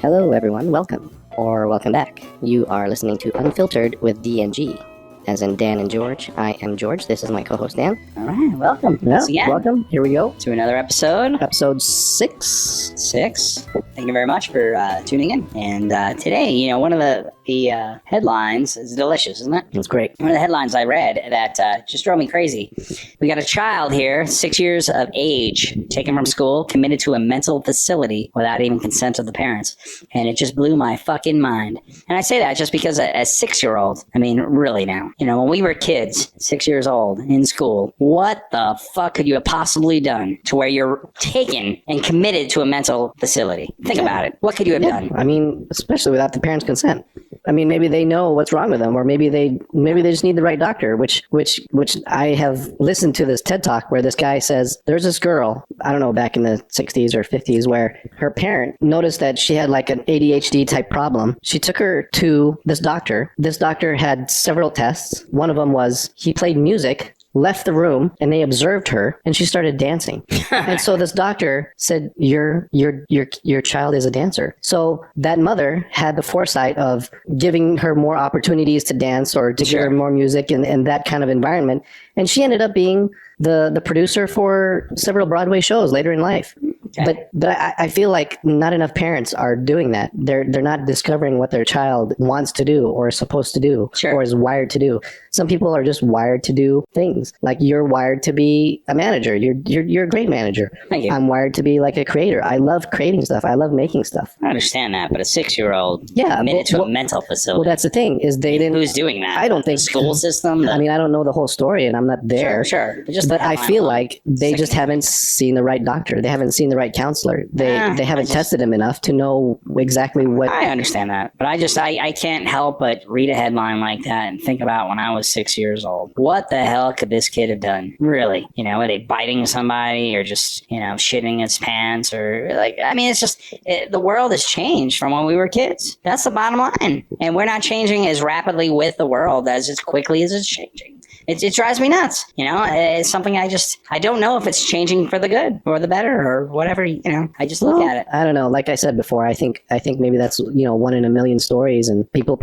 Hello, everyone. Welcome, or welcome back. You are listening to Unfiltered with D and G, as in Dan and George. I am George. This is my co-host Dan. All right, welcome. Yeah, welcome. Here we go. To another episode. Episode 6. Thank you very much for tuning in. And today, one of the headlines is delicious, isn't it? It's great. One of the headlines I read that just drove me crazy. We got a child here, 6 years of age, taken from school, committed to a mental facility without even consent of the parents. And it just blew my fucking mind. And I say that just because a 6-year-old, I mean, really now, when we were kids, 6 years old, in school, what the fuck could you have possibly done to where you're taken and committed to a mental facility? Think about it. What could you have done? I mean, especially without the parents' consent. I mean, maybe they know what's wrong with them, or maybe they just need the right doctor, which I have listened to this TED Talk where this guy says there's this girl, I don't know, back in the 60s or 50s, where her parent noticed that she had like an ADHD type problem. She took her to this doctor. This doctor had several tests. One of them was he played music, left the room, and they observed her, and she started dancing. And so this doctor said, your child is a dancer. So that mother had the foresight of giving her more opportunities to dance or to hear more music in that kind of environment. And she ended up being the producer for several Broadway shows later in life. Okay. But I feel like not enough parents are doing that. They're not discovering what their child wants to do or is supposed to do or is wired to do. Some people are just wired to do things. Like you're wired to be a manager. You're a great manager. Thank you. I'm wired to be like a creator. I love creating stuff. I love making stuff. I understand that, but a 6-year-old committed to a mental facility. Well, that's the thing is they didn't. Who's doing that? I don't think the school system. I mean, I don't know the whole story, and I'm not there. Sure. But I feel like they just haven't seen the right doctor. They haven't seen the right counselor. They haven't tested him enough to know exactly what. I understand that, but I can't help but read a headline like that and think about when I was 6 years old. What the hell could this kid have done? Really? Are they biting somebody or just, shitting its pants or it's just, the world has changed from when we were kids. That's the bottom line. And we're not changing as rapidly with the world as quickly as it's changing. It drives me nuts. It's something I don't know if it's changing for the good or the better or whatever, I just look at it. I don't know. Like I said before, I think maybe that's, one in a million stories, and people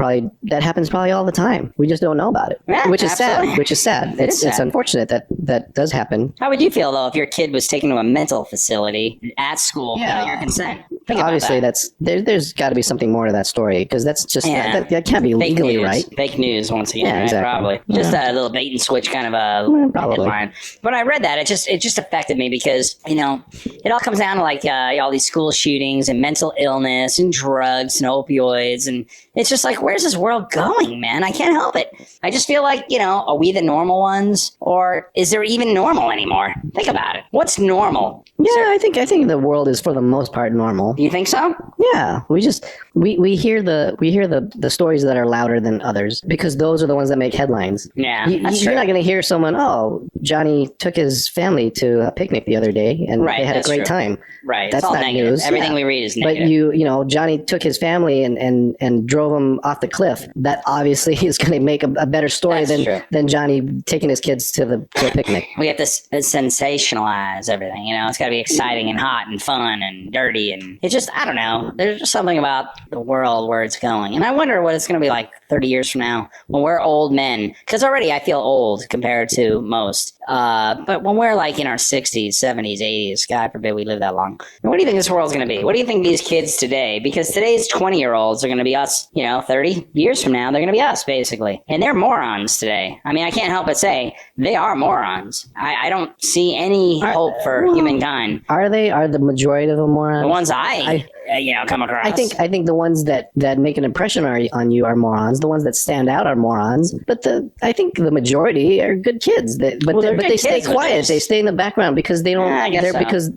that happens probably all the time. We just don't know about it, which is sad. It's unfortunate that does happen. How would you feel though if your kid was taken to a mental facility at school without your consent? Obviously, there's got to be something more to that story, because that's just that can't be legally right. Fake news once again, right? Exactly. Probably just a little bait and switch kind of a headline. But I read that it just affected me because it all comes down to like all these school shootings and mental illness and drugs and opioids, and it's just like, where's this world going, man? I can't help it. I just feel like are we the normal ones, or is there even normal anymore? Think about it. What's normal? Yeah, I think the world is for the most part normal. Do you think so? Yeah, we hear the stories that are louder than others because those are the ones that make headlines. Yeah, you're not going to hear someone, Johnny took his family to a picnic the other day and they had a great time. Right, that's it's all not negative. news. Everything we read is negative. But Johnny took his family and drove them off the cliff. That obviously is going to make a better story than Johnny taking his kids to a picnic. We have to sensationalize everything. It's got to be exciting and hot and fun and dirty, and it's just, I don't know. There's just something about the world where it's going, and I wonder what it's going to be like 30 years from now when we're old men. Because already I feel old compared to most. But when we're like in our 60s, 70s, 80s, God forbid we live that long. What do you think this world's going to be? What do you think these kids today? Because today's 20-year-olds are going to be us. 30 years from now, they're going to be us, basically. And they're morons today. I mean, I can't help but say they are morons. I don't see any hope for humankind. Are they? Are the majority of them morons? The ones I come across. I think the ones that make an impression on you are morons. The ones that stand out are morons. But I think the majority are good kids. But they stay quiet. They stay in the background because they don't.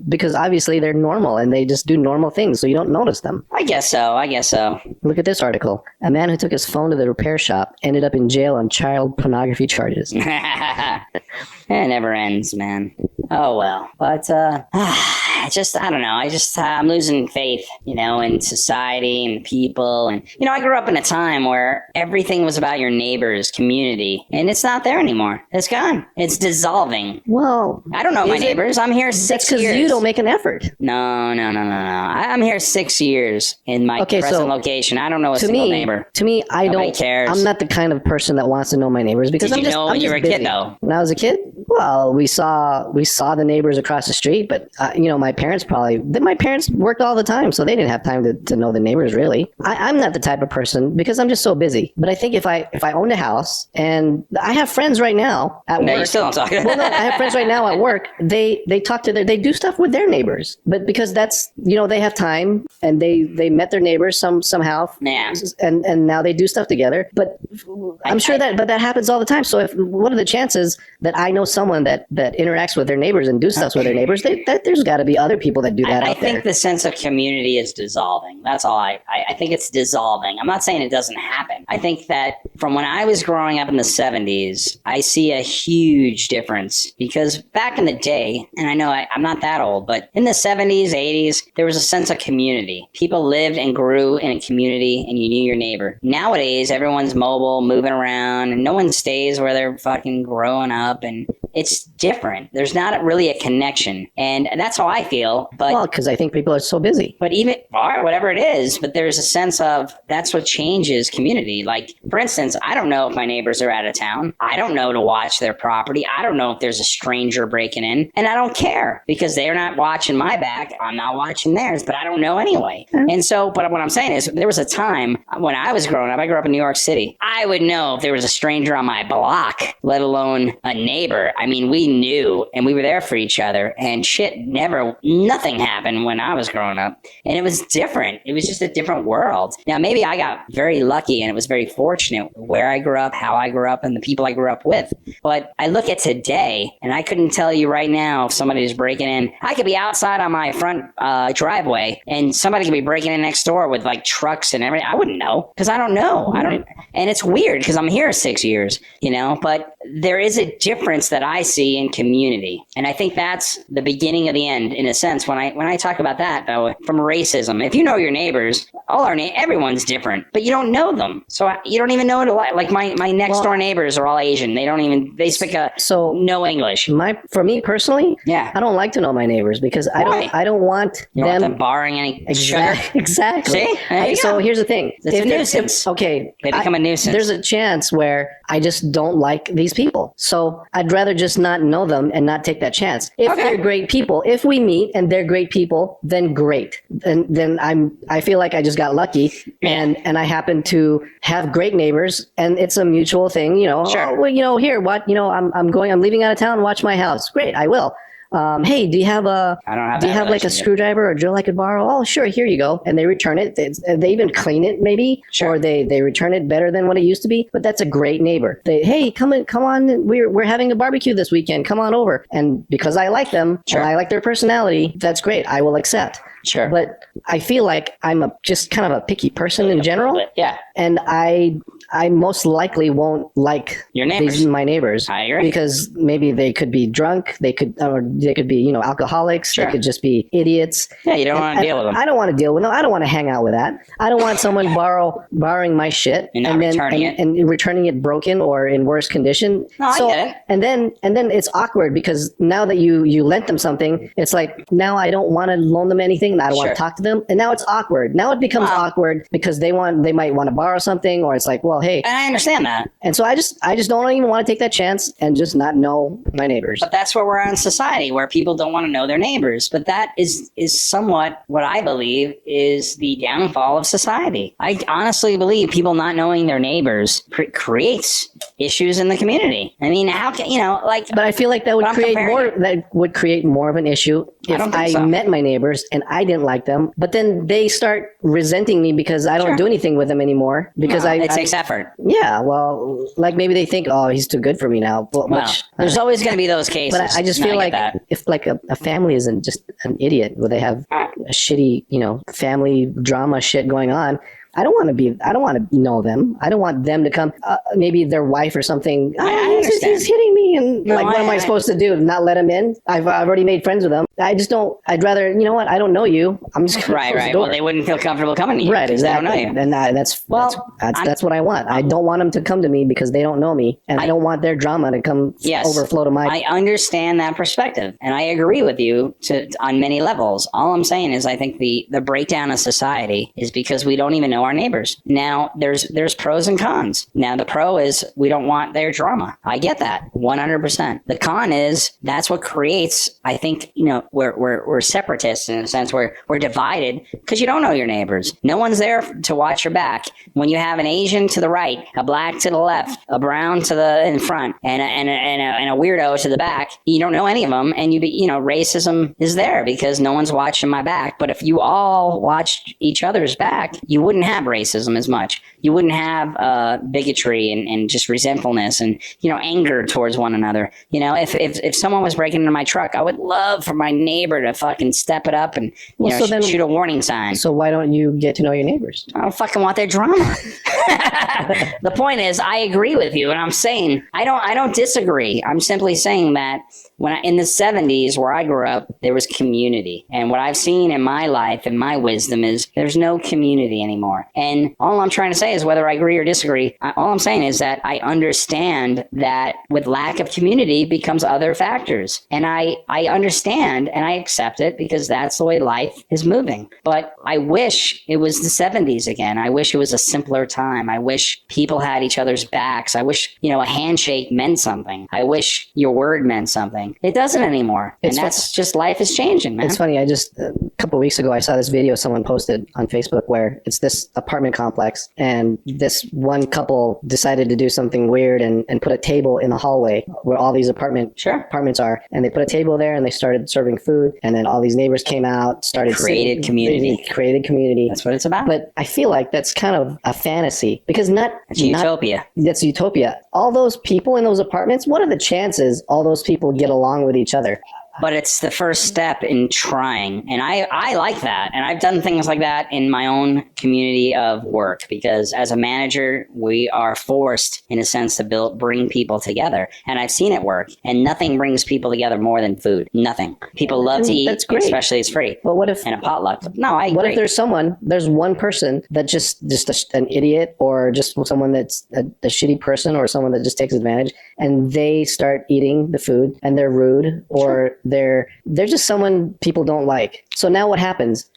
Because obviously they're normal and they just do normal things, so you don't notice them. I guess so. Look at this article. A man who took his phone to the repair shop ended up in jail on child pornography charges. It never ends, man. Oh well, but I don't know. I'm losing faith, in society and people. And, I grew up in a time where everything was about your neighbors, community, and it's not there anymore. It's gone. It's dissolving. Well, I don't know my neighbors. I'm here 6 that's years. because you don't make an effort. No. I'm here 6 years in my present location. I don't know a single neighbor. To me, Nobody cares. I'm not the kind of person that wants to know my neighbors because Did I'm you just, know I'm when you just were a busy. kid, though? When I was a kid, well, we saw the neighbors across the street, but my parents worked all the time, so they didn't have time to know the neighbors really. I'm not the type of person because I'm just so busy. But I think if I owned a house, and I have friends right now at work. No, you still don't talk. Well, no, I have friends right now at work. They talk to they do stuff with their neighbors, but because that's they have time and they met their neighbors somehow. Yeah. And now they do stuff together. But I'm sure that happens all the time. So what are the chances that I know someone that interacts with their neighbors and do stuff with their neighbors? There's got to be other people that do that. I think the sense of community is dissolving. That's all. I think it's dissolving. I'm not saying it doesn't happen. I think that from when I was growing up in the 70s, I see a huge difference because back in the day, and I know I'm not that old, but in the 70s, 80s, there was a sense of community. People lived and grew in a community and you knew your neighbor. Nowadays, everyone's mobile, moving around, and no one stays where they're fucking growing up, and it's different. There's not really a connection, and that's how I feel. But well, because I think people are so busy. But even whatever it is, but there's a sense of that's what changes community. Like, for instance, I don't know if my neighbors are out of town. I don't know to watch their property. I don't know if there's a stranger breaking in, and I don't care because they're not watching my back. I'm not watching theirs, but I don't know anyway. And so, but what I'm saying is, there was a time when I was growing up. I grew up in New York City. I would know if there was a stranger on my block, let alone a neighbor. I mean, we knew and we were there for each other, and nothing happened when I was growing up, and it was different. It was just a different world. Now, maybe I got very lucky and it was very fortunate where I grew up, how I grew up, and the people I grew up with. But I look at today and I couldn't tell you right now if somebody is breaking in. I could be outside on my front driveway and somebody could be breaking in next door with like trucks and everything. I wouldn't know because I don't know. And it's weird because I'm here 6 years, but there is a difference that I see in community. And I think that's the beginning of the end, in a sense, when I talk about that, though, from racism. If you know your neighbors, everyone's different, but you don't know them. So you don't even know what to like. My next door neighbors are all Asian. They speak no English. For me personally, yeah, I don't like to know my neighbors because I don't want you them, want them borrowing any sugar. Exactly. See? So here's the thing. It's a nuisance. They become a nuisance. There's a chance where I just don't like these people. So I'd rather just not know them and not take that chance. If they're great people, if we meet and they're great people, then great. Then I feel like I just got lucky and I happen to have great neighbors and it's a mutual thing, Sure. Oh, well, here, what, I'm leaving out of town, watch my house. Great, I will. Hey, do you have like a screwdriver or drill I could borrow? Oh, sure, here you go. And they return it. They even clean it maybe, or they return it better than what it used to be. But that's a great neighbor. Hey, come on, we're having a barbecue this weekend. Come on over. And because I like them and I like their personality, that's great. I will accept. Sure. But I feel like I'm just kind of a picky person in general. Yeah. And I most likely won't like your neighbors. my neighbors. I agree. Because maybe they could be drunk. They could be, alcoholics. Sure. They could just be idiots. Yeah, you don't want to deal with them. I don't want to deal with them. I don't want to hang out with that. I don't want someone borrowing my shit and returning it broken or in worse condition. No, I get it. And then it's awkward because now that you lent them something, it's like now I don't want to loan them anything. I don't want to talk to them. And now it's awkward. Now it becomes awkward because they might want to borrow something, or it's like, well, hey. And I understand that. And so I just don't even want to take that chance and just not know my neighbors. But that's where we're in society, where people don't want to know their neighbors. But that is somewhat what I believe is the downfall of society. I honestly believe people not knowing their neighbors creates issues in the community. I mean, how can But I feel like that would create more of an issue if I met my neighbors and I didn't like them, but then they start resenting me because I don't do anything with them anymore because it takes effort. Yeah, well, like maybe they think, oh, he's too good for me now. There's always going to be those cases. But I just feel like if like a family isn't just an idiot where they have a shitty, family drama shit going on, I don't want to know them. I don't want them to come, maybe their wife or something. I understand. He's hitting me. And what am I supposed to do? Not let him in? I've already made friends with them. I just don't. I'd rather, you know what? I don't know you. I'm just gonna close the door. Well, they wouldn't feel comfortable coming to you. Right, exactly. They don't know you. And that's what I want. I don't want them to come to me because they don't know me, and I don't want their drama to come overflow to my. I understand that perspective, and I agree with you on many levels. All I'm saying is I think the breakdown of society is because we don't even know our neighbors. Now, there's pros and cons. Now, the pro is we don't want their drama. I get that 100%. The con is that's what creates. I think we're separatists in a sense. We're divided because you don't know your neighbors. No one's there to watch your back. When you have an Asian to the right, a black to the left, a brown to the in front, and a weirdo to the back, you don't know any of them, and racism is there because no one's watching my back. But if you all watched each other's back, you wouldn't have racism as much. You wouldn't have bigotry and just resentfulness and anger towards one another. If someone was breaking into my truck, I would love for my neighbor to fucking step it up and shoot a warning sign. So why don't you get to know your neighbors? I don't fucking want their drama. The point is, I agree with you, and I'm saying I don't disagree. I'm simply saying that in the 70s where I grew up, there was community, and what I've seen in my life and my wisdom is there's no community anymore. And all I'm trying to say is whether I agree or disagree, all I'm saying is that I understand that with lack of community becomes other factors, and I understand and I accept it because that's the way life is moving. But I wish it was the 70s again. I wish it was a simpler time. I wish people had each other's backs. I wish, a handshake meant something. I wish your word meant something. It doesn't anymore. And that's just life is changing, man. It's funny. A couple of weeks ago, I saw this video someone posted on Facebook where it's this apartment complex and this one couple decided to do something weird and put a table in the hallway where all these apartments are. And they put a table there and they started serving food. And then all these neighbors came out, created community. That's what it's about. But I feel like that's kind of a fantasy because it's utopia. That's utopia. All those people in those apartments, what are the chances all those people get along with each other? But it's the first step in trying. And I like that. And I've done things like that in my own community of work because as a manager, we are forced in a sense to bring people together. And I've seen it work. And nothing brings people together more than food. Nothing. People love to eat, that's great. Especially it's free. But what if... And a potluck. No, I agree. What if there's one person that just an idiot or just someone that's a shitty person or someone that just takes advantage and they start eating the food and they're rude or they're just someone people don't like. So now what happens?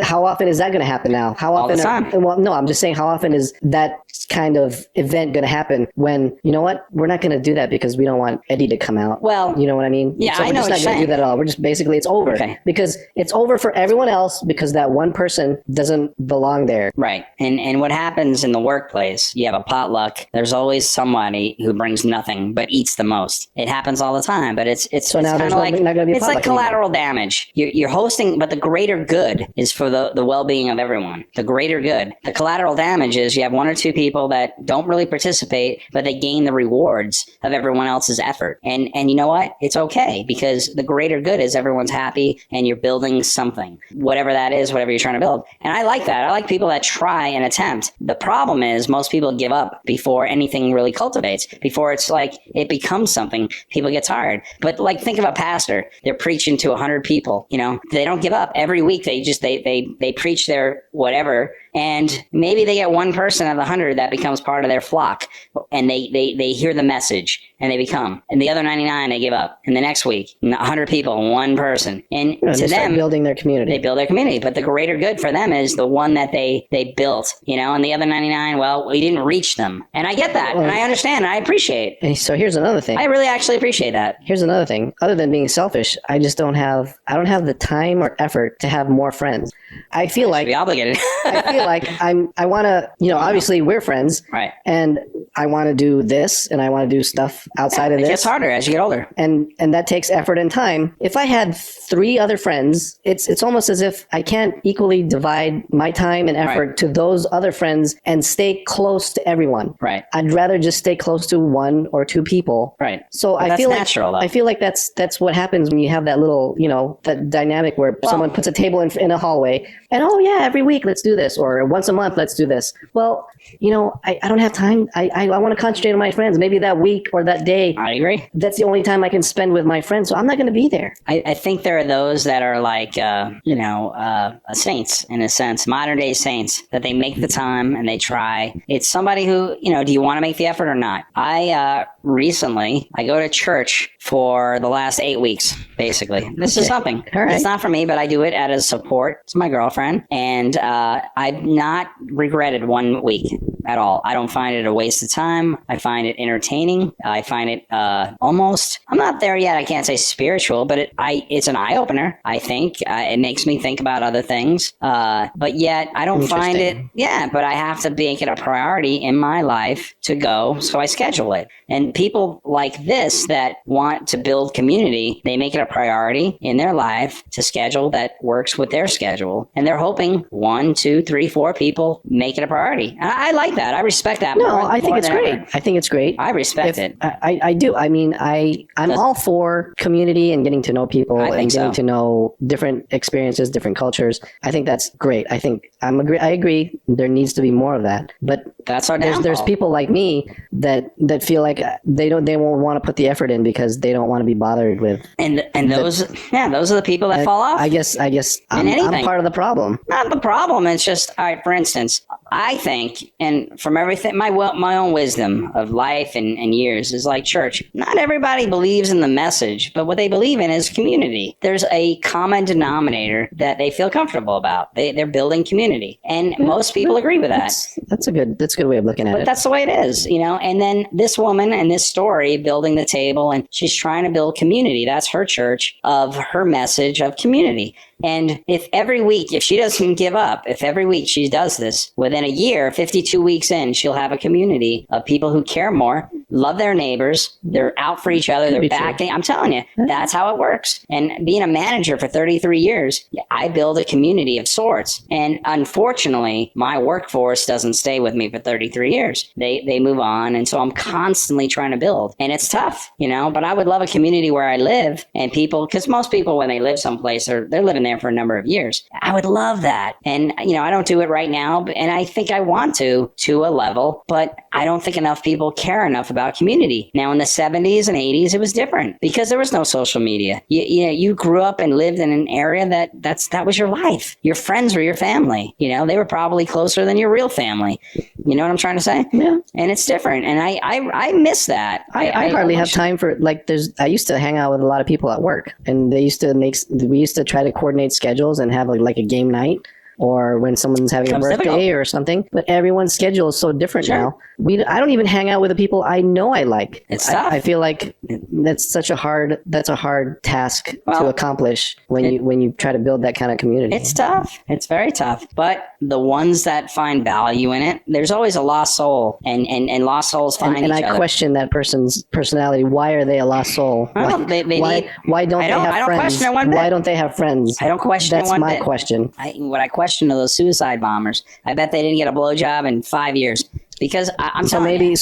How often is that going to happen now? How often? All the time. Well, no, I'm just saying how often is that kind of event going to happen when, you know what, we're not going to do that because we don't want Eddie to come out. Well, you know what I mean? Yeah, so I know we're just not going to do that at all. We're just basically, it's over. Okay. Because it's over for everyone else because that one person doesn't belong there. Right. And what happens in the workplace, you have a potluck. There's always somebody who brings nothing but eats the most. It happens all the time, but it's so now there's not going to be a it's potluck like collateral damage. You're hosting, but the greater good is for the well-being of everyone. The greater good. The collateral damage is you have one or two people that don't really participate, but they gain the rewards of everyone else's effort. And you know what? It's okay because the greater good is everyone's happy and you're building something, whatever that is, whatever you're trying to build. And I like that. I like people that try and attempt. The problem is most people give up before anything really cultivates, before it's like it becomes something. People get tired. But like think of a pastor. They're preaching to 100 people. They don't give up. Every week they preach their whatever, and maybe they get one person out of the 100 that becomes part of their flock, and they hear the message and they become, and the other 99 they give up. And the next week, 100 people, one person, and to them building their community. They build their community, but the greater good for them is the one that they built, and the other 99, well, we didn't reach them, and I get that, and I understand, and I appreciate. And so here's another thing. I really actually appreciate that. Here's another thing. Other than being selfish, I don't have the time or effort to have more friends. I feel like be obligated. I feel like I want to, obviously we're friends, right? And I want to do this, and I want to do stuff outside of this. It gets harder as you get older, and that takes effort and time. If I had 3 other friends, it's almost as if I can't equally divide my time and effort to those other friends and stay close to everyone. Right. I'd rather just stay close to 1 or 2 people. Right. So but I feel natural, like though. I feel like that's what happens when you have that little, that dynamic where someone puts a table in a hallway and every week let's do this, or once a month let's do this. Well, I don't have time. I I want to concentrate on my friends. Maybe that week or that day, I agree. that's the only time I can spend with my friends. So I'm not going to be there. I think there are those that are like, saints in a sense, modern day saints, that they make the time and they try. It's somebody who, do you want to make the effort or not? I go to church for the last 8 weeks, basically. This is something. All right. It's not for me, but I do it out of support. It's my girlfriend. And I've not regretted 1 week at all. I don't find it a waste of time. I find it entertaining. I find it almost, I'm not there yet. I can't say spiritual, but it's an eye opener. I think it makes me think about other things. But yet I don't find it. Yeah, but I have to make it a priority in my life to go. So I schedule it. And people like this that want to build community, they make it a priority in their life to schedule that works with their schedule. And they're hoping 1, 2, 3, 4 people make it a priority. And I like that. I respect that. No, I think it's great. I think it's great. I respect it. I do. I mean, I'm all for community and getting to know people and getting to know different experiences, different cultures. I think that's great. I agree. There needs to be more of that. But that's our downfall. There's people like me that feel like they won't want to put the effort in because they don't want to be bothered with. And those are the people that fall off. I guess I'm part of the problem. Not the problem. It's just, all right, for instance, I think, and from everything, my own wisdom of life and years is like church. Not everybody believes in the message, but what they believe in is community. There's a common denominator that they feel comfortable about. They're building community. And most people agree with that. That's a good way of looking at it. But that's the way it is, And then this woman and this story building the table, and she's trying to build community. That's her church of her message of community. And if she doesn't give up, if every week she does this, within a year, 52 weeks in, she'll have a community of people who care more, love their neighbors, they're out for each other, they're backing. I'm telling you, that's how it works. And being a manager for 33 years, I build a community of sorts. And unfortunately, my workforce doesn't stay with me for 33 years. They move on. And so I'm constantly trying to build. And it's tough, but I would love a community where I live and people, because most people, when they live someplace, they're living there for a number of years. I would love that. And, I don't do it right now, and I think I want to a level, but I don't think enough people care enough about community. Now, in the 70s and 80s, it was different because there was no social media. You grew up and lived in an area that was your life. Your friends were your family. They were probably closer than your real family. You know what I'm trying to say? Yeah. And it's different. And I miss that. I hardly have time for, I used to hang out with a lot of people at work, and we used to try to coordinate schedules and have like a game night, or when someone's having a birthday or something. But everyone's schedule is so different now. I don't even hang out with the people I know I like. It's tough. I feel like that's a hard task to accomplish when you try to build that kind of community. It's tough. It's very tough. But the ones that find value in it, there's always a lost soul, and lost souls find each other. And I question that person's personality. Why are they a lost soul? Why don't they have friends? Why don't they have friends? I don't question That's one my bit. question. What I question are those suicide bombers. I bet they didn't get a blowjob in 5 years. Because so maybe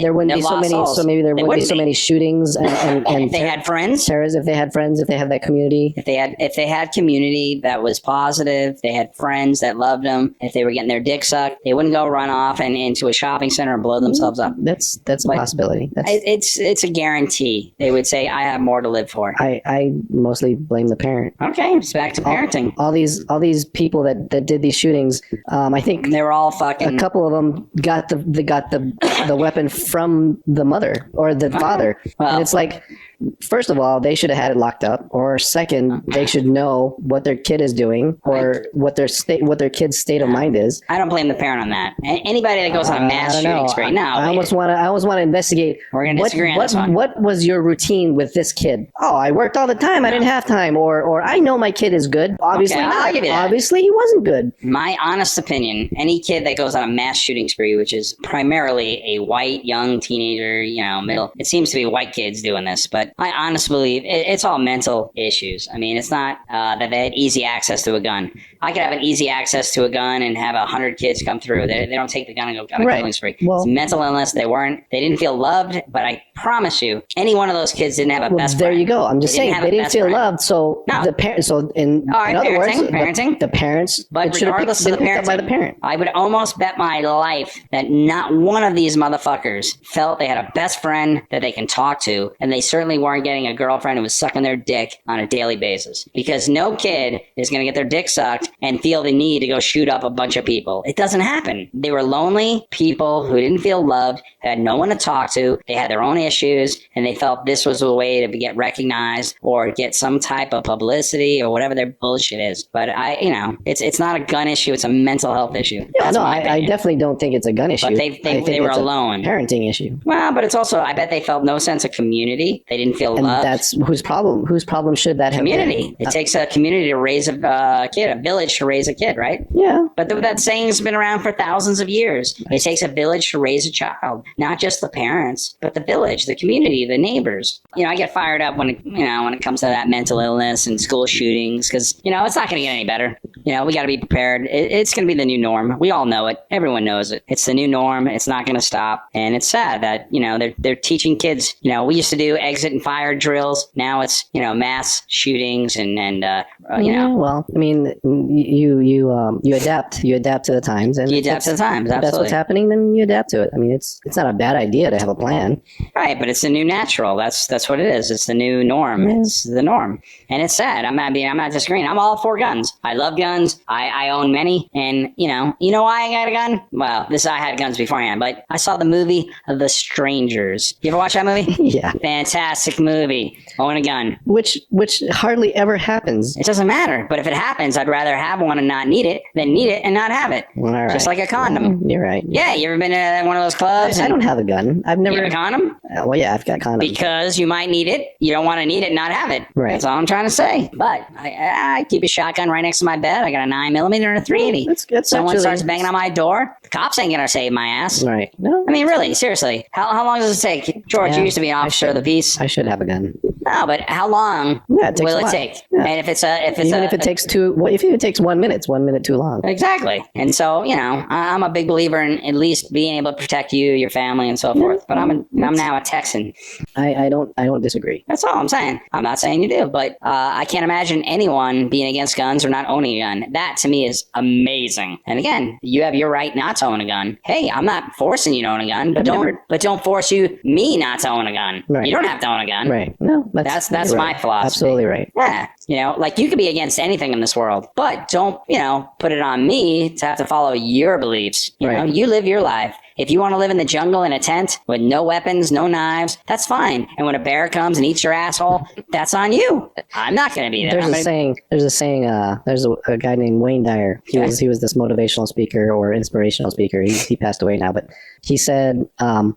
there wouldn't be so many. Souls. So maybe there wouldn't be so many shootings and if they had friends, terrorists. If they had friends, if they had that community, if they had community that was positive, they had friends that loved them. If they were getting their dick sucked, they wouldn't go run off and into a shopping center and blow themselves up. That's a possibility. It's a guarantee. They would say, "I have more to live for." I mostly blame the parent. Okay, it's back to parenting. All these people that did these shootings, I think they were all fucking. A couple of them got the weapon from the mother or the father. Well, and it's like, first of all, they should have had it locked up, or second, they should know what their kid is doing, or what their kid's state of mind is. I don't blame the parent on that. Anybody that goes on a mass shooting spree now. I almost want to investigate. We're going to disagree on this one. What was your routine with this kid? Oh, I worked all the time. I didn't have time. Or I know my kid is good. Obviously not. I'll give you that. Obviously he wasn't good. My honest opinion, any kid that goes on a mass shooting spree, which is primarily a white, young teenager, middle, it seems to be white kids doing this, but I honestly believe it's all mental issues. I mean, it's not that they had easy access to a gun. I could have an easy access to a gun and have 100 kids come through. They don't take the gun and go on a killing spree. Well, it's mental illness. They didn't feel loved, but I promise you, any one of those kids didn't have a best there friend. you go. I'm just saying they didn't feel loved. So the parents. So in other words, the parents. But regardless of the parenting, by the parent. I would almost bet my life that not one of these motherfuckers felt they had a best friend that they can talk to, and they certainly weren't getting a girlfriend who was sucking their dick on a daily basis. Because no kid is going to get their dick sucked and feel the need to go shoot up a bunch of people. It doesn't happen. They were lonely people who didn't feel loved, had no one to talk to. They had their own issues, and they felt this was a way to get recognized or get some type of publicity or whatever their bullshit is. But it's not a gun issue. It's a mental health issue. Yeah, no, I definitely don't think it's a gun issue. But they were alone. Parenting issue. Well, but it's also, I bet they felt no sense of community. They didn't feel and loved. That's whose problem? Whose problem should that have been? Community. It takes a community to raise a kid, a village to raise a kid, right? Yeah. But that saying's been around for thousands of years. It takes a village to raise a child, not just the parents, but the village, the community, the neighbors. I get fired up when it comes to that mental illness and school shootings, because it's not going to get any better. We got to be prepared. It's going to be the new norm. We all know it. Everyone knows it. It's the new norm. It's not going to stop. And it's sad that they're teaching kids. We used to do exit and fire drills. Now it's mass shootings and Well, I mean, you adapt. You adapt to the times, and you adapt to the times. If that's what's happening, then you adapt to it. I mean, it's not a bad idea to have a plan. Right, but it's the new natural. That's what it is. It's the new norm. Yeah. It's the norm, and it's sad. I'm not disagreeing. I'm all for guns. I love guns. I own many, and you know why I got a gun? Well, I had guns beforehand, but I saw the movie The Strangers. You ever watch that movie? Yeah, fantastic movie. Own a gun, which hardly ever happens. It doesn't matter, but if it happens, I'd rather have one and not need it than need it and not have it. All right. Just like a condom. You're right. Yeah, you ever been to one of those clubs? I don't have a gun. I've never. You have a condom? Well, yeah, I've got condoms. Because you might need it. You don't want to need it and not have it. Right. That's all I'm trying to say. But I keep a shotgun right next to my bed. I got a 9mm and a 380. That's Someone starts banging on my door, the cops ain't gonna save my ass. Right. No. I mean, really, seriously. How long does it take? George, you used to be an officer of the peace. I should have a gun. No, but how long will it take? Yeah. And if it takes if it takes 1 minute, it's 1 minute too long. Exactly. And so, I'm a big believer in at least being able to protect you, your family, and so forth. But I'm now a Texan. I don't disagree. That's all I'm saying. I'm not saying you do, but I can't imagine anyone being against guns or not owning a gun. That to me is amazing. And again, you have your right not to own a gun. Hey, I'm not forcing you to own a gun, but don't force me not to own a gun. Right. You don't have to own a gun. Right. No, that's my philosophy. Absolutely right. Yeah. Like you could be against anything in this world, but don't, put it on me to have to follow your beliefs. You know, you live your life. If you want to live in the jungle in a tent with no weapons, no knives, that's fine. And when a bear comes and eats your asshole, that's on you. I'm not going to be there. There's a saying, there's a guy named Wayne Dyer. He was this motivational speaker or inspirational speaker. He passed away now, but he said,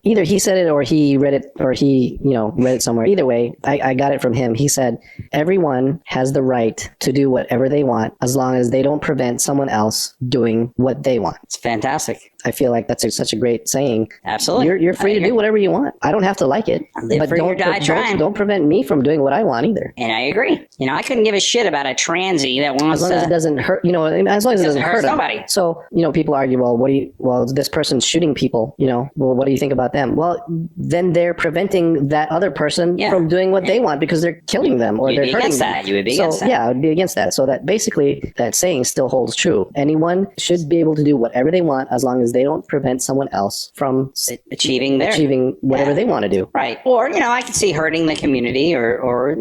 either he said it or he read it or he, read it somewhere. Either way, I got it from him. He said, everyone has the right to do whatever they want as long as they don't prevent someone else doing what they want. It's fantastic. I feel like that's such a great saying. Absolutely. You're free to do whatever you want. I don't have to like it. Live free or die trying. Don't prevent me from doing what I want either. And I agree. I couldn't give a shit about a transy that wants as long as it doesn't hurt. As long as it doesn't hurt somebody. So people argue, well, this person's shooting people. Well, what do you think about them? Well, then they're preventing that other person from doing what they want because they're killing them or they're hurting them. You would be against that. Yeah, I would be against that. So that basically that saying still holds true. Anyone should be able to do whatever they want as long as they don't prevent someone else from achieving whatever they want to do. Right. Or, I could see hurting the community or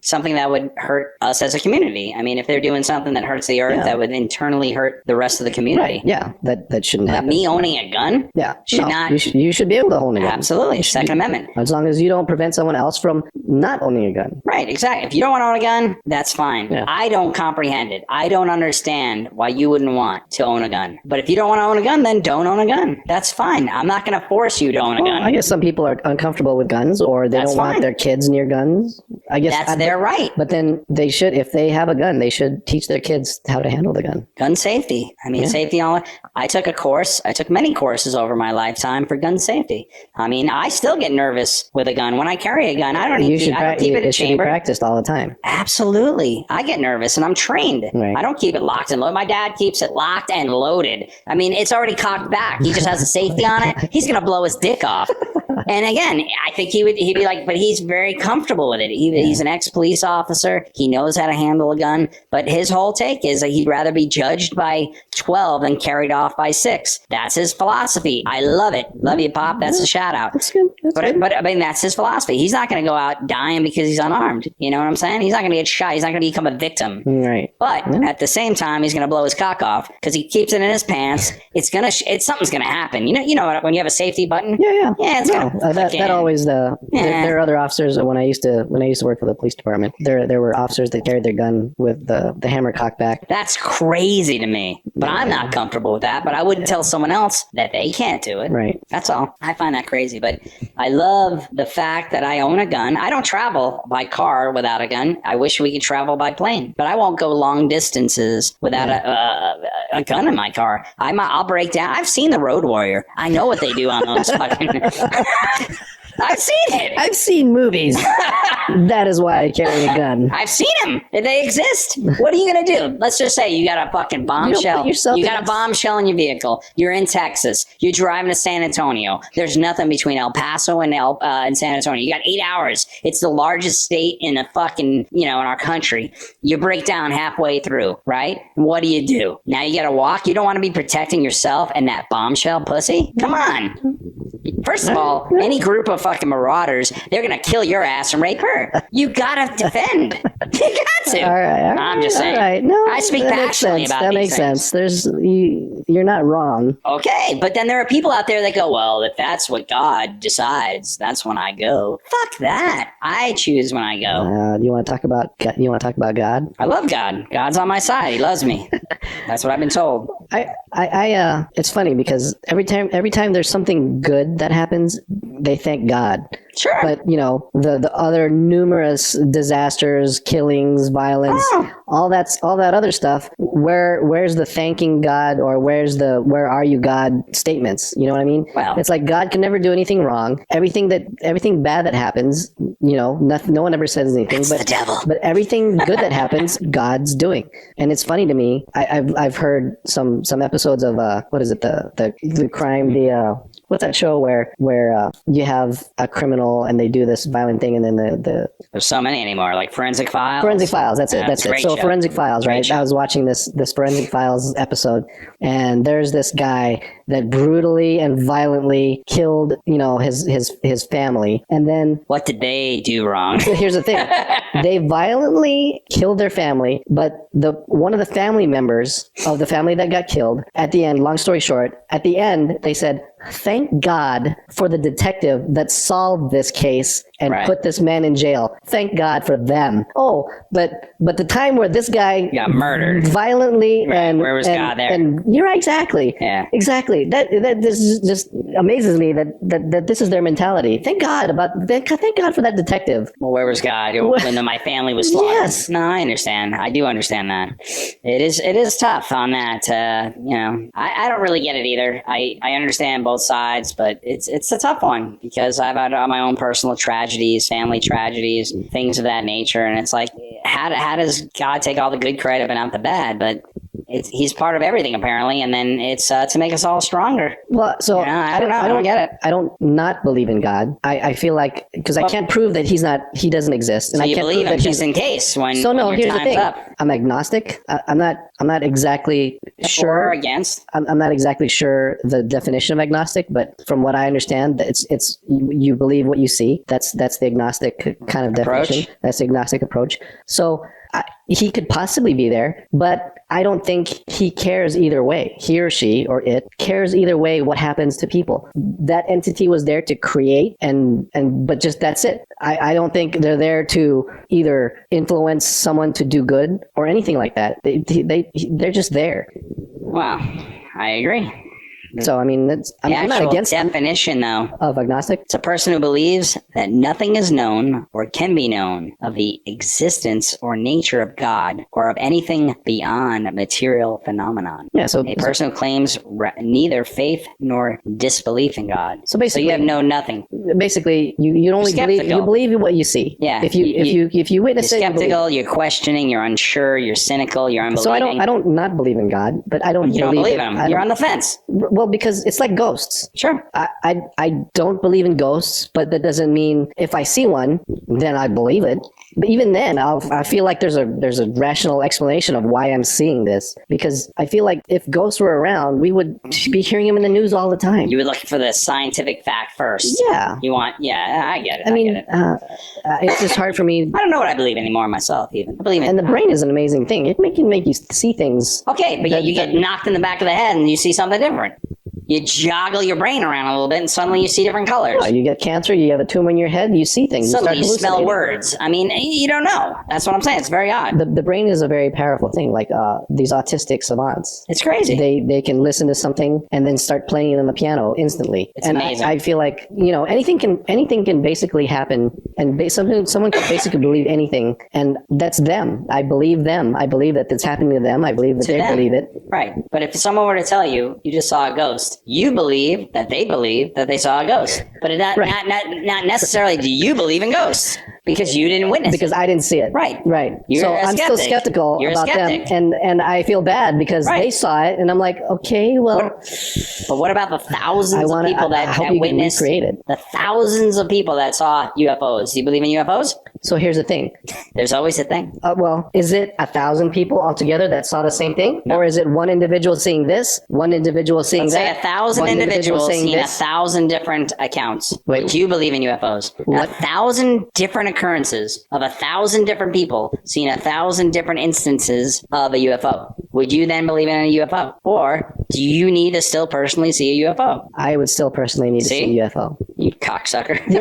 something that would hurt us as a community. I mean, if they're doing something that hurts the earth, that would internally hurt the rest of the community. Right. Yeah. That shouldn't happen. Me owning a gun? Yeah. Should not. You should be able to own a gun. Absolutely. Second Amendment. As long as you don't prevent someone else from not owning a gun. Right. Exactly. If you don't want to own a gun, that's fine. Yeah. I don't comprehend it. I don't understand why you wouldn't want to own a gun. But if you don't want to own a gun, then don't own a gun. That's fine. I'm not going to force you to own a gun. I guess some people are uncomfortable with guns, or they don't want their kids near guns. I guess that's their right. But then they should, if they have a gun, they should teach their kids how to handle the gun. Gun safety. I mean, safety. I took a course. I took many courses over my lifetime for gun safety. I mean, I still get nervous with a gun. When I carry a gun, I don't keep it in a chamber. It should be practiced all the time. Absolutely. I get nervous and I'm trained. Right. I don't keep it locked and loaded. My dad keeps it locked and loaded. I mean, it's already cocked back. He just has a safety on it. He's going to blow his dick off. And again, I think he'd be like, but he's very comfortable with it. He's an ex-police officer. He knows how to handle a gun. But his whole take is that he'd rather be judged by 12 than carried off by 6. That's his philosophy. I love it. Love you, Pop. That's a shout out. That's good. But I mean, that's his philosophy. He's not going to go out dying because he's unarmed. You know what I'm saying? He's not going to get shot. He's not going to become a victim. Right. But at the same time, he's going to blow his cock off because he keeps it in his pants. Something's going to happen. You know when you have a safety button. Yeah. It's that always there are other officers. When I used to work for the police department, there were officers that carried their gun with the hammer cocked back. That's crazy to me. But I'm not comfortable with that. But I wouldn't tell someone else that they can't do it. Right. That's all. I find that crazy. But I love the fact that I own a gun. I don't travel by car without a gun. I wish we could travel by plane. But I won't go long distances without a gun in my car. I'll break down. I've seen The Road Warrior. I know what they do on those fucking... I've seen it. I've seen movies. That is why I carry a gun. I've seen them. They exist. What are you going to do? Let's just say you got a fucking bombshell. You got a bombshell in your vehicle. You're in Texas. You're driving to San Antonio. There's nothing between El Paso and San Antonio. You got 8 hours. It's the largest state in the fucking, in our country. You break down halfway through, right? What do? Now you got to walk. You don't want to be protecting yourself and that bombshell pussy? Come on. First of all, any group of fucking marauders, they're going to kill your ass and rape her. You got to defend. You got to. All right. I'm just saying. All right. No, I speak passionately about these things. That makes sense. You're not wrong. Okay, but then there are people out there that go, well, if that's what God decides, that's when I go. Fuck that. I choose when I go. You want to talk about God? I love God. God's on my side. He loves me. That's what I've been told. It's funny because every time there's something good that happens, they thank God. Sure. But, the other numerous disasters, killings, violence, all that other stuff, where's the thanking God or where are you God statements? You know what I mean? Well, it's like God can never do anything wrong. Everything bad that happens, no one ever says anything. That's the devil. But everything good that happens, God's doing. And it's funny to me. I've heard some episodes of what is it, the crime, what's that show where you have a criminal and they do this violent thing and then there's so many anymore, like Forensic Files. Forensic Files, that's it. So show. Forensic Files, right? I was watching this Forensic Files episode and there's this guy that brutally and violently killed, his family. And then what did they do wrong? Here's the thing. They violently killed their family, but one of the family members of the family that got killed, at the end, long story short, at the end, they said, thank God for the detective that solved this case and put this man in jail. Thank God for them. Oh, but the time where this guy got murdered violently and where was God there? And you're right, exactly. Yeah. Exactly. That this just amazes me that this is their mentality. Thank God for that detective. Well, where was God when my family was slaughtered? Yes. No, I understand. I do understand that. It is tough on that. I don't really get it either. I understand both sides, but it's a tough one because I've had my own personal tragedies, family tragedies, things of that nature, and it's like, how does God take all the good credit but not the bad? But he's part of everything apparently, and then it's to make us all stronger. Well, so I don't know. I don't get it. I don't not believe in God. I feel like because I can't prove that he doesn't exist, and so I you can't believe prove him that just in case when. So no, when here's the thing. up. I'm agnostic. I'm not exactly sure. For or against. I'm not exactly sure the definition of agnostic, but from what I understand, it's you believe what you see. That's the agnostic kind of definition. That's the agnostic approach. So he could possibly be there, but I don't think he cares either way. He or she or it cares either way what happens to people. That entity was there to create but just that's it. I don't think they're there to either influence someone to do good or anything like that. They're just there. Well, I agree. So I mean, I'm not actual against definition, though. of agnostic. It's a person who believes that nothing is known or can be known of the existence or nature of God or of anything beyond material phenomenon. Yeah. So A person who claims neither faith nor disbelief in God. So basically, you have nothing. Basically, you only believe what you see. Yeah. If you witness You're it, skeptical, you're questioning, you're unsure, you're cynical, you're unbelieving. So I don't not believe in God, but I don't. You don't believe in him. You're on the fence. Well, because it's like ghosts. Sure. I don't believe in ghosts, but that doesn't mean if I see one, then I believe it. But even then, I feel like there's a rational explanation of why I'm seeing this, because I feel like if ghosts were around, we would be hearing them in the news all the time. You would look for the scientific fact first. Yeah. I get it. I mean, it's just hard for me. I don't know what I believe anymore myself, even. I believe in. And the brain is an amazing thing. It can make you see things. Okay, but you get knocked in the back of the head and you see something different. You joggle your brain around a little bit and suddenly you see different colors. You get cancer, you have a tumor in your head, you see things. Suddenly you smell words. I mean, you don't know. That's what I'm saying. It's very odd. The brain is a very powerful thing, like these autistic savants. It's crazy. They can listen to something and then start playing it on the piano instantly. It's amazing. I feel like, anything can basically happen, and someone can basically believe anything, and that's them. I believe them. I believe that it's happening to them. I believe that they believe it. Right. But if someone were to tell you just saw a ghost, you believe that they saw a ghost. But not necessarily do you believe in ghosts, because you didn't witness because it. I didn't see it. Right. So I'm still skeptical about them, and I feel bad because they saw it, and I'm like, okay, well. But what about the thousands of people that witnessed? The thousands of people that saw UFOs. Do you believe in UFOs? So here's the thing. There's always a thing. Well, is it 1,000 people altogether that saw the same thing? No. Or is it one individual seeing this, one individual seeing Let's that? say 1,000 individuals seeing 1,000 different accounts. Wait. Do you believe in UFOs? What? 1,000 different occurrences of 1,000 different people seeing 1,000 different instances of a UFO. Would you then believe in a UFO? Or do you need to still personally see a UFO? I would still personally need to see a UFO. You cocksucker. The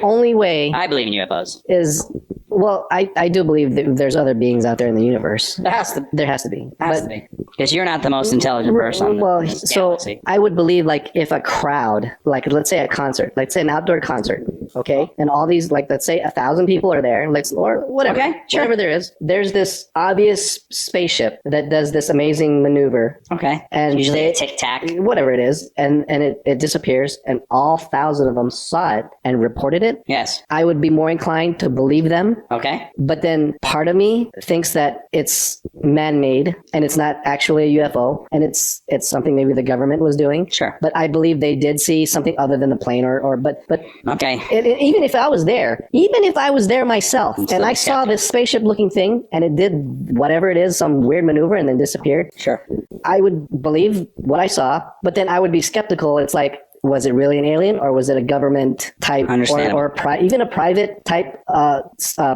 only way I believe in UFOs. is, well, I do believe that there's other beings out there in the universe. There has to be. There has to be. Because you're not the most intelligent person. Well, so I would believe, like, if a crowd, like, let's say a concert, let's say an outdoor concert, okay? And all these, like, let's say 1,000 people are there, or whatever. Okay, sure. Whatever there is. There's this obvious spaceship that does this amazing maneuver. Okay. And usually a tic-tac. Whatever it is. And it disappears, and all 1,000 of them saw it and reported it. Yes. I would be more inclined to believe them. Okay. But then part of me thinks that it's man-made and it's not actually a UFO, and it's something maybe the government was doing. Sure. But I believe they did see something other than the plane, but okay. Even if I was there myself, and I saw this spaceship-looking thing, and it did whatever it is, some weird maneuver, and then disappeared. Sure. I would believe what I saw, but then I would be skeptical. It's like, was it really an alien, or was it a government type, or even a private type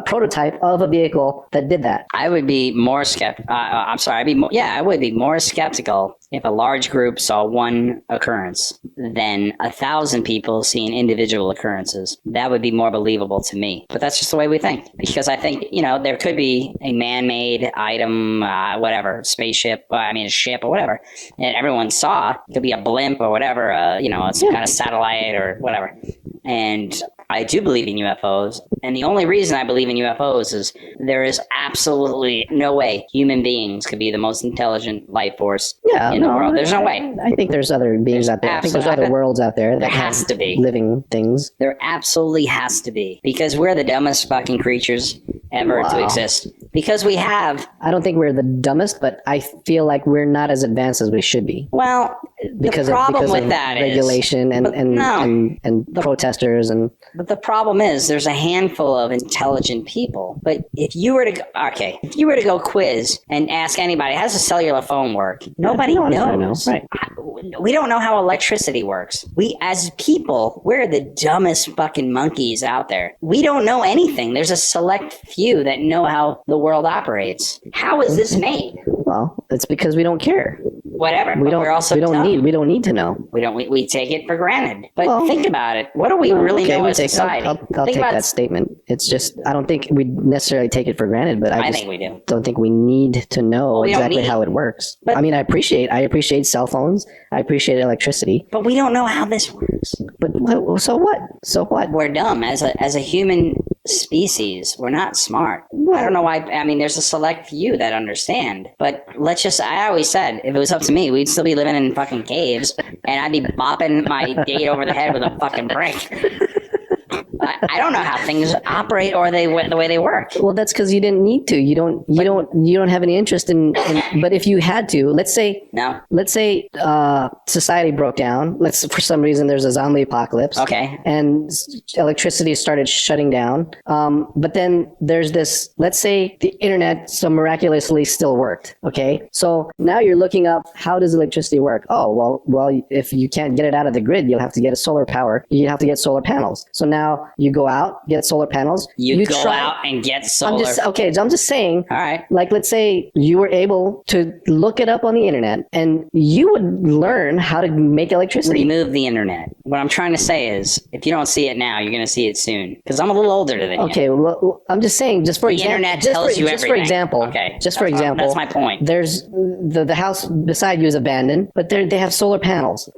prototype of a vehicle that did that? I would be more skeptical. I would be more skeptical if a large group saw one occurrence than 1,000 people seeing individual occurrences. That would be more believable to me. But that's just the way we think. Because I think, there could be a man-made item, whatever, spaceship, a ship or whatever, and everyone saw. It could be a blimp or whatever, some kind of satellite or whatever. And I do believe in UFOs. And the only reason I believe in UFOs is there is absolutely no way human beings could be the most intelligent life force in the world. There's no way. I think there's other beings out there. I think there's other worlds out there that has to be living things. There absolutely has to be. Because we're the dumbest fucking creatures ever to exist. Because we have... I don't think we're the dumbest, but I feel like we're not as advanced as we should be. Well, the problem with that is... regulation and protesters and... But the problem is there's a handful of intelligent people. But if you were to go quiz and ask anybody, how does a cellular phone work? Nobody knows. Right. We don't know how electricity works. We, as people, we're the dumbest fucking monkeys out there. We don't know anything. There's a select few that know how the world operates. How is this made? Well, it's because we don't care. Whatever. We don't. We're also we don't dumb. need. We don't need to know. We take it for granted. But think about it. What do we really know as society? I'll take that statement. It's just I don't think we necessarily take it for granted, but I think we do. Don't think we need to know exactly how it works. But, I mean, I appreciate cell phones. I appreciate electricity. But we don't know how this works. But so what? So what? We're dumb as a human species. We're not smart. I don't know why. I mean, there's a select few that understand. But I always said, if it was up to me, we'd still be living in fucking caves, and I'd be bopping my date over the head with a fucking brick. I don't know how things operate or the way they work. Well, that's because you didn't need to. You don't have any interest in. But if you had to, let's say society broke down. For some reason there's a zombie apocalypse. Okay. And electricity started shutting down. But then there's this. Let's say the internet miraculously still worked. Okay. So now you're looking up how does electricity work? Oh well, if you can't get it out of the grid, you'll have to get a solar power. You have to get solar panels. So now you go out, get solar panels. You go out and get solar. I'm just saying. All right. Like, let's say you were able to look it up on the internet and you would learn how to make electricity. Remove the internet. What I'm trying to say is, if you don't see it now, you're going to see it soon. Because I'm a little older than you. Okay, well, I'm just saying, just for example. The internet tells you everything. Just for example. Okay. That's my point. There's the house beside you is abandoned, but they have solar panels.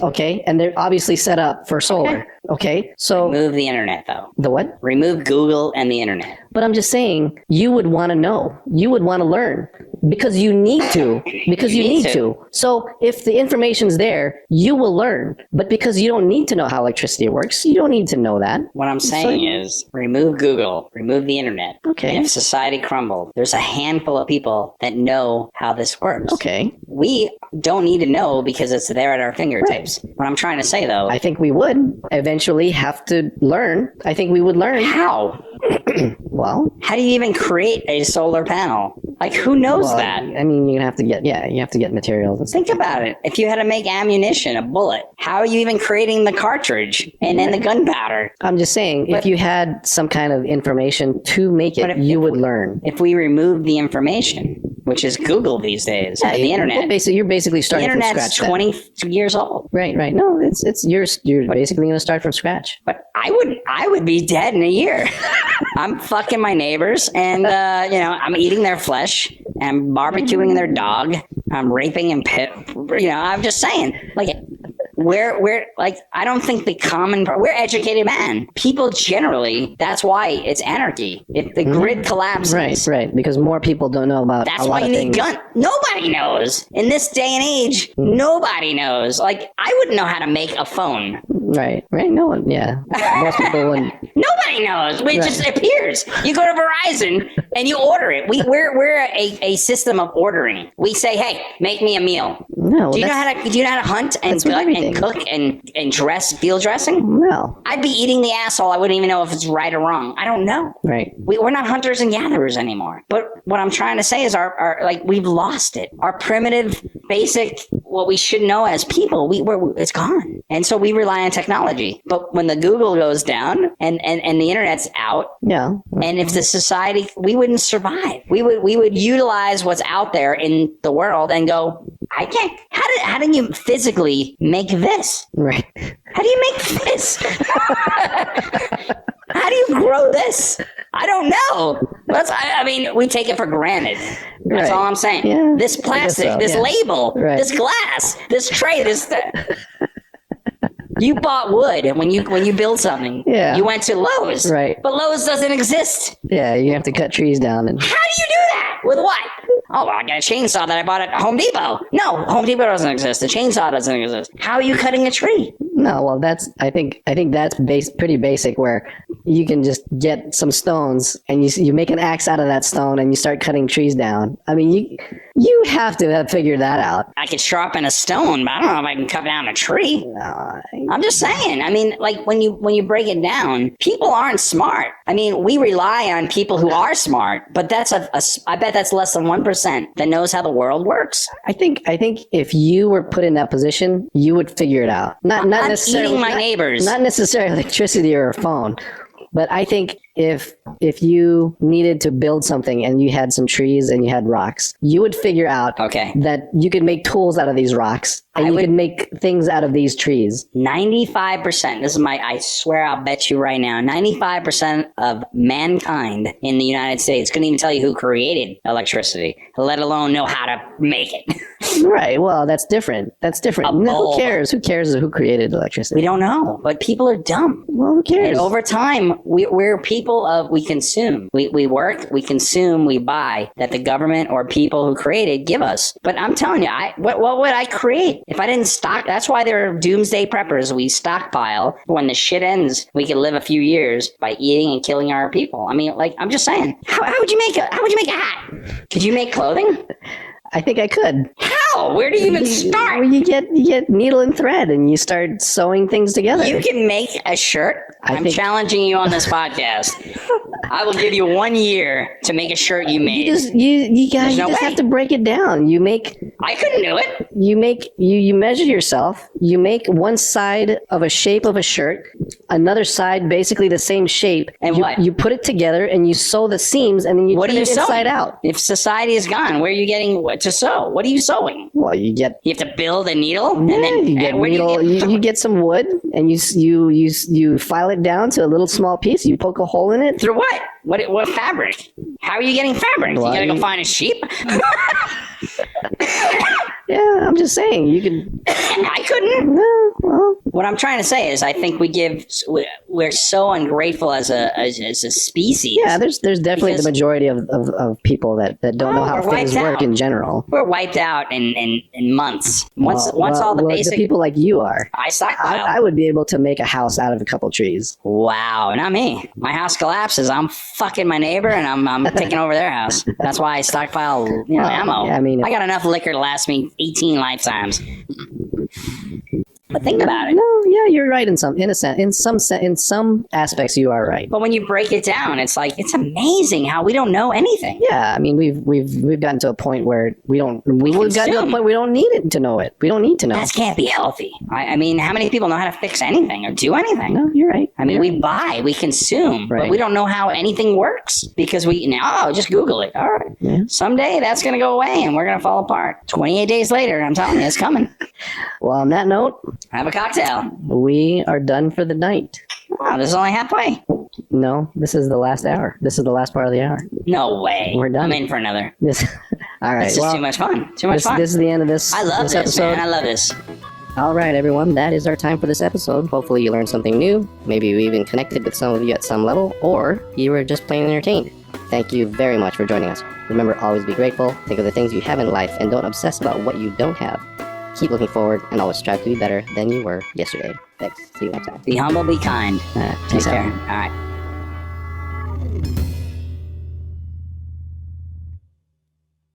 Okay, and they're obviously set up for solar. Okay, so remove the internet, though. The what? Remove Google and the internet. But I'm just saying, you would want to know. You would want to learn because you need to. Because you need to. So if the information's there, you will learn. But because you don't need to know how electricity works, you don't need to know that. What I'm saying is, remove Google, remove the internet. Okay. And if society crumbled, there's a handful of people that know how this works. Okay. We don't need to know because it's there at our fingertips. Right. What I'm trying to say, though, I think we would eventually have to learn. I think we would learn. How? Well, how do you even create a solar panel? Like, who knows that? I mean, you have to get materials. Think about it. If you had to make ammunition, a bullet, how are you even creating the cartridge and then the gunpowder? I'm just saying, if you had some kind of information to make it, you would learn. If we remove the information, which is Google these days, the internet. Well, you're basically starting from scratch. The internet's 20 years old. Right. No, you're basically going to start from scratch. But I would be dead in a year. I'm fucking my neighbors, and I'm eating their flesh. I'm barbecuing their dog. I'm raping and I'm just saying, like, we're like, I don't think we're educated man. People generally, that's why it's anarchy. If the grid collapses. Right. Because more people don't know about that's why you need gun. Nobody knows. In this day and age, nobody knows. Like, I wouldn't know how to make a phone. Right. No one, yeah. Most people wouldn't. Nobody knows. It just appears. You go to Verizon and you order it. We're a system of ordering. We say, hey, make me a meal. No. Do you know how to hunt and gut and cook and dress field dressing? No. I'd be eating the asshole. I wouldn't even know if it's right or wrong. I don't know. Right. We're not hunters and gatherers anymore. But what I'm trying to say is we've lost it. Our primitive, basic, what we should know as people, it's gone. And so we rely on technology. But when the Google goes down and the internet's out, yeah. And if the society, we wouldn't survive. We would utilize what's out there in the world and go, I can't. How do you physically make this? Right. How do you make this? How do you grow this? I don't know. I mean, we take it for granted. That's all I'm saying. Yeah, this plastic, this label, this glass, this tray, You bought wood, and when you build something, you went to Lowe's. Right. But Lowe's doesn't exist. Yeah, you have to cut trees down. And how do you do that? With what? Oh, well, I got a chainsaw that I bought at Home Depot. No, Home Depot doesn't exist. The chainsaw doesn't exist. How are you cutting a tree? No, well, I think that's pretty basic, where you can just get some stones and you make an axe out of that stone and you start cutting trees down. I mean, you have to have figured that out. I could sharpen a stone, but I don't know if I can cut down a tree. No, I'm just saying. I mean, like, when you break it down, people aren't smart. I mean, we rely on people who are smart, but I bet that's less than 1% that knows how the world works. I think if you were put in that position, you would figure it out. Not necessarily eating my neighbors. Not necessarily electricity or a phone. But I think if you needed to build something and you had some trees and you had rocks, you would figure out that you could make tools out of these rocks and you could make things out of these trees. 95%, this is I swear I'll bet you right now, 95% of mankind in the United States couldn't even tell you who created electricity, let alone know how to make it. Right. Well, that's different. That's different. Who cares? Who cares who created electricity? We don't know, but people are dumb. Well, who cares? And over time, we're people of, we consume. We work, we consume, we buy that the government or people who created give us. But I'm telling you, what would I create if I didn't stock? That's why there are doomsday preppers. We stockpile. When the shit ends, we can live a few years by eating and killing our people. I mean, like, I'm just saying, how would you make a hat? Could you make clothing? I think I could. How? Where do you even start? Well, you get needle and thread and you start sewing things together. You can make a shirt. I'm challenging you on this podcast. I will give you 1 year to make a shirt you made. You guys just have to break it down. I couldn't do it. You measure yourself. You make one side of a shape of a shirt, another side basically the same shape. And you put it together and you sew the seams and then you turn it inside out. If society is gone, where are you getting what to sew? What are you sewing? Well, you have to build a needle, and then you get needle. You get some wood and you file it down to a little small piece. You poke a hole in it. Through what? What fabric? How are you getting fabric? Well, you gotta go find a sheep. Yeah, I'm just saying you can. I couldn't. No, well. What I'm trying to say is, I think we're so ungrateful as a species. Yeah, there's definitely the majority of people that don't know how things work in general. We're wiped out in months. Once all the basic the people like you are. I stockpile. I would be able to make a house out of a couple trees. Wow, not me. My house collapses. I'm fucking my neighbor, and I'm taking over their house. That's why I stockpile ammo. Yeah, I mean, I got enough liquor to last me 18 lifetimes. But think about it. No, yeah, you're right in some aspects you are right. But when you break it down, it's like it's amazing how we don't know anything. Yeah, I mean we've gotten to a point where we've gotten to a point we don't need it to know it. We don't need to know. That can't be healthy. I mean, how many people know how to fix anything or do anything? No, you're right. I mean, we buy, we consume, but we don't know how anything works because just Google it. All right. Yeah. Someday that's going to go away and we're going to fall apart. 28 days later, I'm telling you, it's coming. Well, on that note, have a cocktail. We are done for the night. Wow, this is only halfway. No, this is the last hour. This is the last part of the hour. No way. We're done. I'm in for another. All right. This is too much fun. Too much fun. This is the end of this. I love this episode. Man. I love this. All right, everyone. That is our time for this episode. Hopefully you learned something new. Maybe you even connected with some of you at some level, or you were just plain entertained. Thank you very much for joining us. Remember, always be grateful. Think of the things you have in life, and don't obsess about what you don't have. Keep looking forward, and always strive to be better than you were yesterday. Thanks. See you next time. Be humble, be kind. Take care. All right.